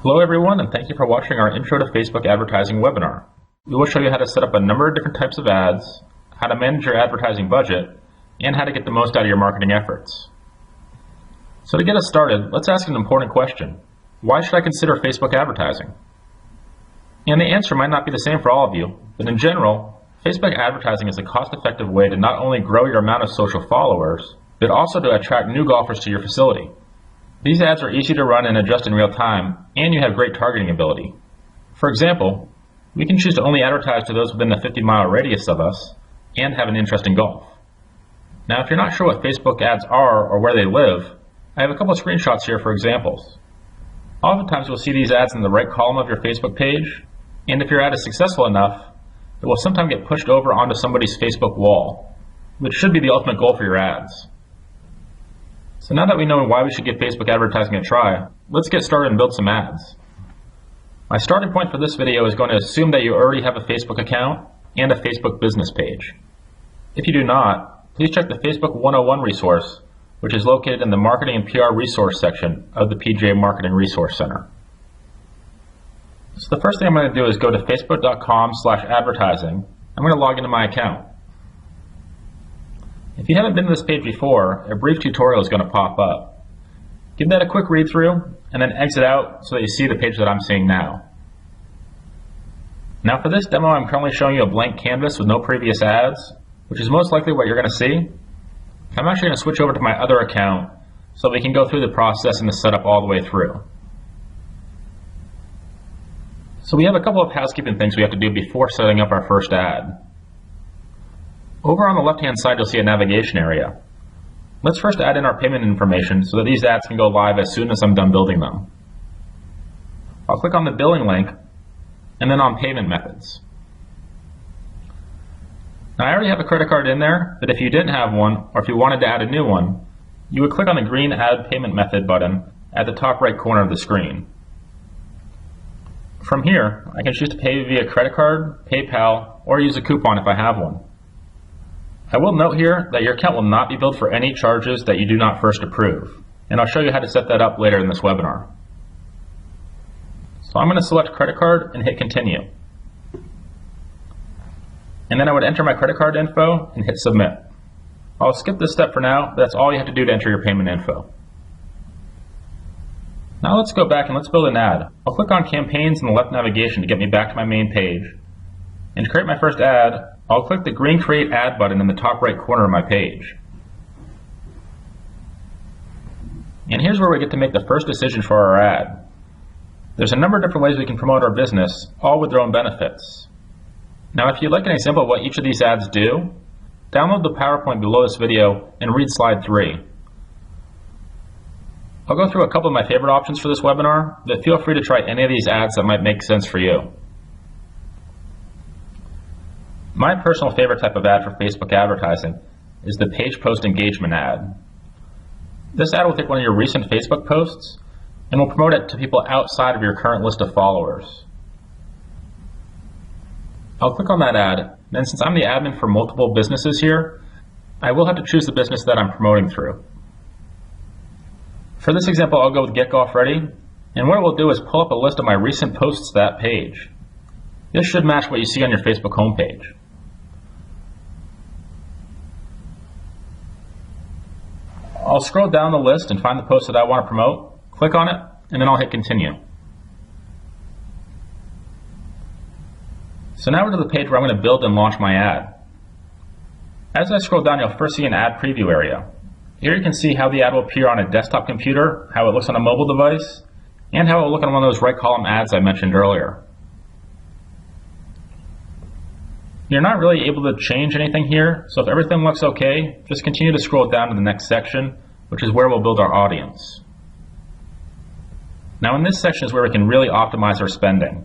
Hello everyone, and thank you for watching our Intro to Facebook Advertising webinar. We will show you how to set up a number of different types of ads, how to manage your advertising budget, and how to get the most out of your marketing efforts. So to get us started, let's ask an important question. Why should I consider Facebook advertising? And the answer might not be the same for all of you, but in general, Facebook advertising is a cost-effective way to not only grow your amount of social followers, but also to attract new golfers to your facility. These ads are easy to run and adjust in real time, and you have great targeting ability. For example, we can choose to only advertise to those within a 50-mile radius of us and have an interest in golf. Now, if you're not sure what Facebook ads are or where they live, I have a couple of screenshots here for examples. Oftentimes you'll see these ads in the right column of your Facebook page, and if your ad is successful enough, it will sometimes get pushed over onto somebody's Facebook wall, which should be the ultimate goal for your ads. So now that we know why we should give Facebook advertising a try, let's get started and build some ads. My starting point for this video is going to assume that you already have a Facebook account and a Facebook business page. If you do not, please check the Facebook 101 resource, which is located in the Marketing and PR Resource section of the PGA Marketing Resource Center. So the first thing I'm going to do is go to facebook.com/advertising. I'm going to log into my account. If you haven't been to this page before, a brief tutorial is going to pop up. Give that a quick read through and then exit out so that you see the page that I'm seeing now. Now for this demo, I'm currently showing you a blank canvas with no previous ads, which is most likely what you're going to see. I'm actually going to switch over to my other account so we can go through the process and the setup all the way through. So we have a couple of housekeeping things we have to do before setting up our first ad. Over on the left-hand side, you'll see a navigation area. Let's first add in our payment information so that these ads can go live as soon as I'm done building them. I'll click on the billing link and then on payment methods. Now I already have a credit card in there, but if you didn't have one or if you wanted to add a new one, you would click on the green Add Payment Method button at the top right corner of the screen. From here, I can choose to pay via credit card, PayPal, or use a coupon if I have one. I will note here that your account will not be billed for any charges that you do not first approve, and I'll show you how to set that up later in this webinar. So I'm going to select credit card and hit continue. And then I would enter my credit card info and hit submit. I'll skip this step for now, but that's all you have to do to enter your payment info. Now let's go back and let's build an ad. I'll click on campaigns in the left navigation to get me back to my main page. And to create my first ad, I'll click the green Create Ad button in the top right corner of my page. And here's where we get to make the first decision for our ad. There's a number of different ways we can promote our business, all with their own benefits. Now if you'd like an example of what each of these ads do, download the PowerPoint below this video and read slide 3. I'll go through a couple of my favorite options for this webinar, but feel free to try any of these ads that might make sense for you. My personal favorite type of ad for Facebook advertising is the page post engagement ad. This ad will take one of your recent Facebook posts and will promote it to people outside of your current list of followers. I'll click on that ad, and then since I'm the admin for multiple businesses here, I will have to choose the business that I'm promoting through. For this example, I'll go with Get Golf Ready, and what it will do is pull up a list of my recent posts to that page. This should match what you see on your Facebook homepage. I'll scroll down the list and find the post that I want to promote, click on it, and then I'll hit continue. So now we're to the page where I'm going to build and launch my ad. As I scroll down, you'll first see an ad preview area. Here you can see how the ad will appear on a desktop computer, how it looks on a mobile device, and how it will look on one of those right column ads I mentioned earlier. You're not really able to change anything here, so if everything looks okay, just continue to scroll down to the next section, which is where we'll build our audience. Now in this section is where we can really optimize our spending.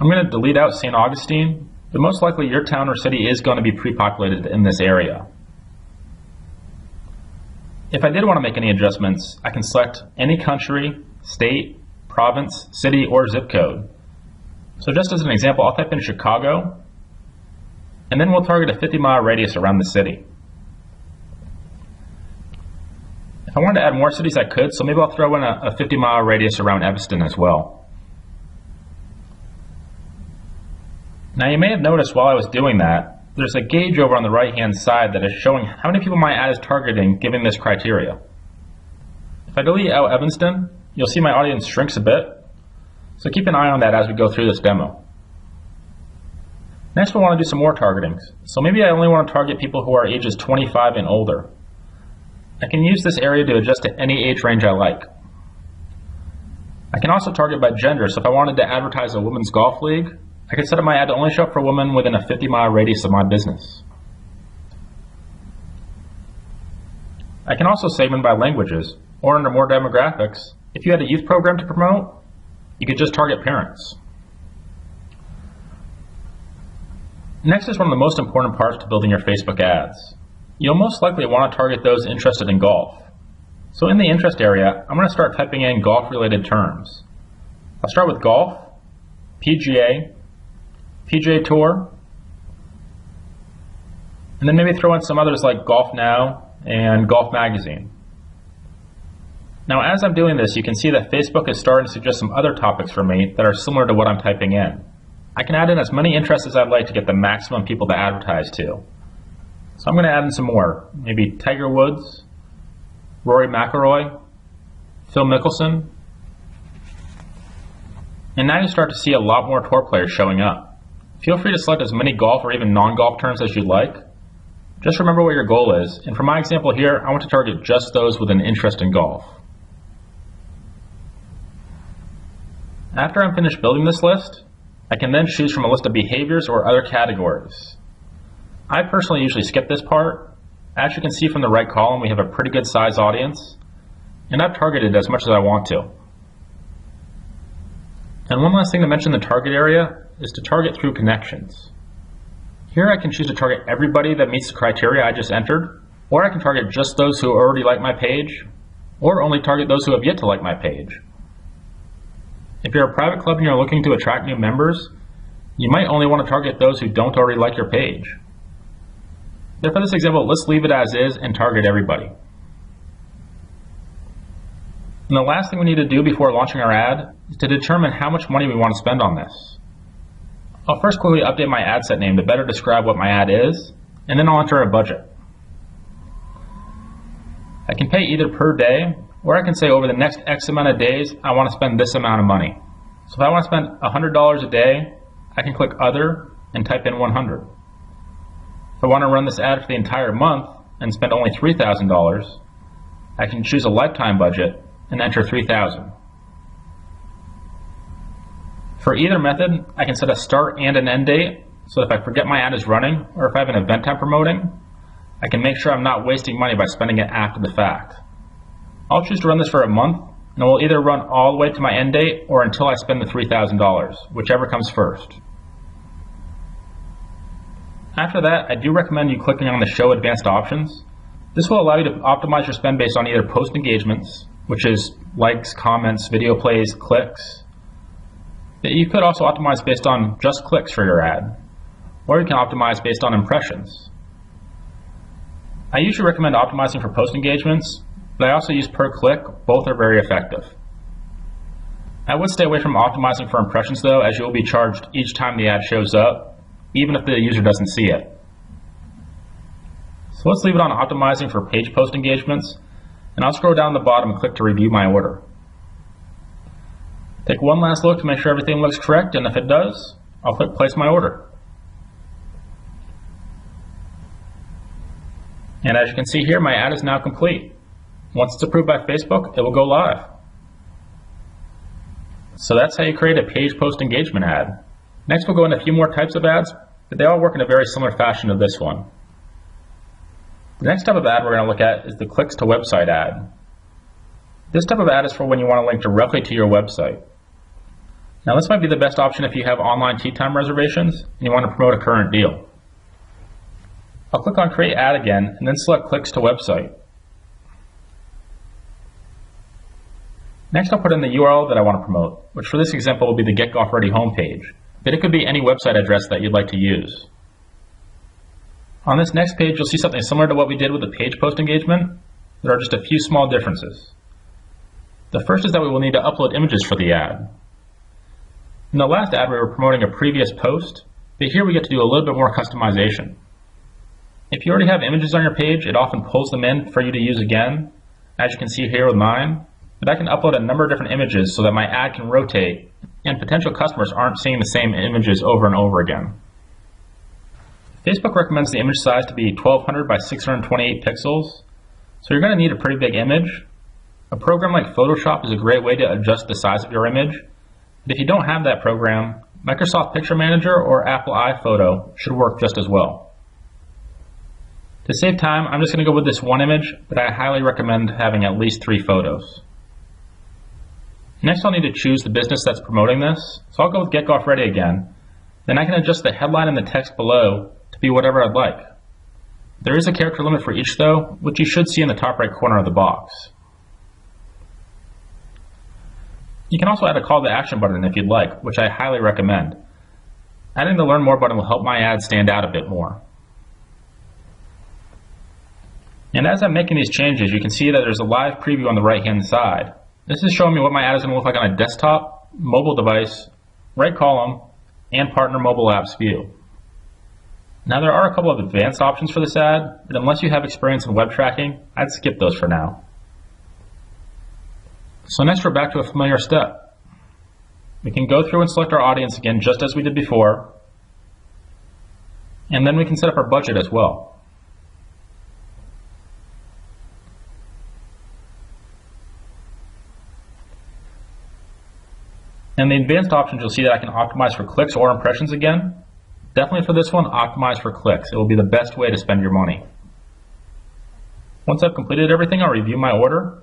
I'm going to delete out St. Augustine, but most likely your town or city is going to be pre-populated in this area. If I did want to make any adjustments, I can select any country, state, province, city, or zip code. So just as an example, I'll type in Chicago, and then we'll target a 50-mile radius around the city. If I wanted to add more cities, I could, so maybe I'll throw in a 50-mile radius around Evanston as well. Now you may have noticed while I was doing that, there's a gauge over on the right-hand side that is showing how many people my ad is targeting given this criteria. If I delete out Evanston, you'll see my audience shrinks a bit, so keep an eye on that as we go through this demo. Next, we want to do some more targetings. So maybe I only want to target people who are ages 25 and older. I can use this area to adjust to any age range I like. I can also target by gender, so if I wanted to advertise a women's golf league, I could set up my ad to only show up for women within a 50-mile radius of my business. I can also segment by languages, or under more demographics, if you had a youth program to promote, you could just target parents. Next is one of the most important parts to building your Facebook ads. You'll most likely want to target those interested in golf. So in the interest area, I'm going to start typing in golf-related terms. I'll start with golf, PGA, PGA Tour, and then maybe throw in some others like Golf Now and Golf Magazine. Now as I'm doing this, you can see that Facebook is starting to suggest some other topics for me that are similar to what I'm typing in. I can add in as many interests as I'd like to get the maximum people to advertise to. So I'm going to add in some more, maybe Tiger Woods, Rory McIlroy, Phil Mickelson, and now you start to see a lot more tour players showing up. Feel free to select as many golf or even non-golf terms as you'd like. Just remember what your goal is, and for my example here, I want to target just those with an interest in golf. After I'm finished building this list, I can then choose from a list of behaviors or other categories. I personally usually skip this part. As you can see from the right column, we have a pretty good size audience, and I've targeted as much as I want to. And one last thing to mention in the target area is to target through connections. Here I can choose to target everybody that meets the criteria I just entered, or I can target just those who already like my page, or only target those who have yet to like my page. If you're a private club and you're looking to attract new members, you might only want to target those who don't already like your page. But for this example, let's leave it as is and target everybody. And the last thing we need to do before launching our ad is to determine how much money we want to spend on this. I'll first quickly update my ad set name to better describe what my ad is, and then I'll enter a budget. I can pay either per day, or I can say over the next X amount of days, I want to spend this amount of money. So if I want to spend $100 a day, I can click Other and type in 100. If I want to run this ad for the entire month and spend only $3,000, I can choose a lifetime budget and enter $3,000. For either method, I can set a start and an end date, so if I forget my ad is running, or if I have an event I'm promoting, I can make sure I'm not wasting money by spending it after the fact. I'll choose to run this for a month, and it will either run all the way to my end date or until I spend the $3,000, whichever comes first. After that, I do recommend you clicking on the Show Advanced Options. This will allow you to optimize your spend based on either post engagements, which is likes, comments, video plays, clicks. You could also optimize based on just clicks for your ad, or you can optimize based on impressions. I usually recommend optimizing for post engagements, but I also use per click. Both are very effective. I would stay away from optimizing for impressions though, as you will be charged each time the ad shows up, even if the user doesn't see it. So let's leave it on optimizing for page post engagements, and I'll scroll down the bottom and click to review my order. Take one last look to make sure everything looks correct, and if it does, I'll click place my order. And as you can see here, my ad is now complete. Once it's approved by Facebook, it will go live. So that's how you create a page post engagement ad. Next we'll go into a few more types of ads, but they all work in a very similar fashion to this one. The next type of ad we're going to look at is the clicks to website ad. This type of ad is for when you want to link directly to your website. Now this might be the best option if you have online tea time reservations and you want to promote a current deal. I'll click on Create Ad again and then select Clicks to Website. Next I'll put in the URL that I want to promote, which for this example will be the Get Golf Ready homepage, but it could be any website address that you'd like to use. On this next page you'll see something similar to what we did with the page post engagement, there are just a few small differences. The first is that we will need to upload images for the ad. In the last ad, we were promoting a previous post, but here we get to do a little bit more customization. If you already have images on your page, it often pulls them in for you to use again, as you can see here with mine, but I can upload a number of different images so that my ad can rotate and potential customers aren't seeing the same images over and over again. Facebook recommends the image size to be 1200 by 628 pixels, so you're going to need a pretty big image. A program like Photoshop is a great way to adjust the size of your image, but if you don't have that program, Microsoft Picture Manager or Apple iPhoto should work just as well. To save time, I'm just going to go with this one image, but I highly recommend having at least 3 photos. Next, I'll need to choose the business that's promoting this, so I'll go with Get Golf Ready again. Then I can adjust the headline and the text below to be whatever I'd like. There is a character limit for each though, which you should see in the top right corner of the box. You can also add a call to action button if you'd like, which I highly recommend. Adding the Learn More button will help my ad stand out a bit more. And as I'm making these changes, you can see that there's a live preview on the right hand side. This is showing me what my ad is going to look like on a desktop, mobile device, right column, and partner mobile apps view. Now there are a couple of advanced options for this ad, but unless you have experience in web tracking, I'd skip those for now. So next we're back to a familiar step. We can go through and select our audience again just as we did before, and then we can set up our budget as well. In the advanced options, you'll see that I can optimize for clicks or impressions again. Definitely for this one, optimize for clicks. It will be the best way to spend your money. Once I've completed everything, I'll review my order,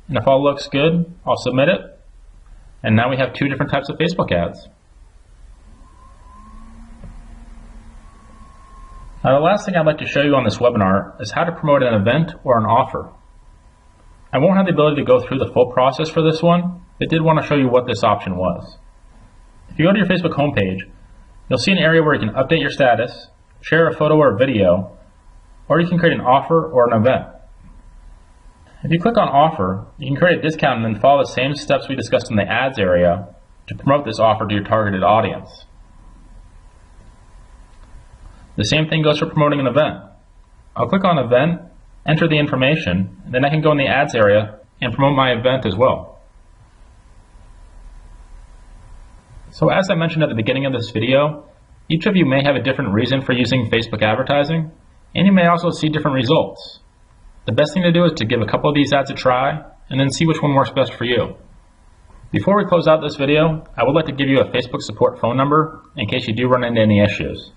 and if all looks good, I'll submit it. And now we have 2 different types of Facebook ads. Now the last thing I'd like to show you on this webinar is how to promote an event or an offer. I won't have the ability to go through the full process for this one, but did want to show you what this option was. If you go to your Facebook homepage, you'll see an area where you can update your status, share a photo or a video, or you can create an offer or an event. If you click on offer, you can create a discount and then follow the same steps we discussed in the ads area to promote this offer to your targeted audience. The same thing goes for promoting an event. I'll click on event, enter the information, and then I can go in the ads area and promote my event as well. So as I mentioned at the beginning of this video, each of you may have a different reason for using Facebook advertising, and you may also see different results. The best thing to do is to give a couple of these ads a try, and then see which one works best for you. Before we close out this video, I would like to give you a Facebook support phone number in case you do run into any issues.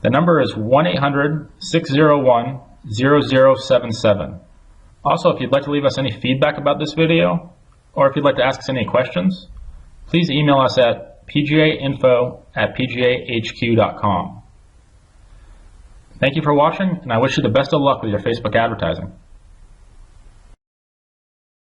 The number is 1-800-601-0077. Also, if you'd like to leave us any feedback about this video, or if you'd like to ask us any questions, please email us at pgainfo@pgahq.com. Thank you for watching, and I wish you the best of luck with your Facebook advertising.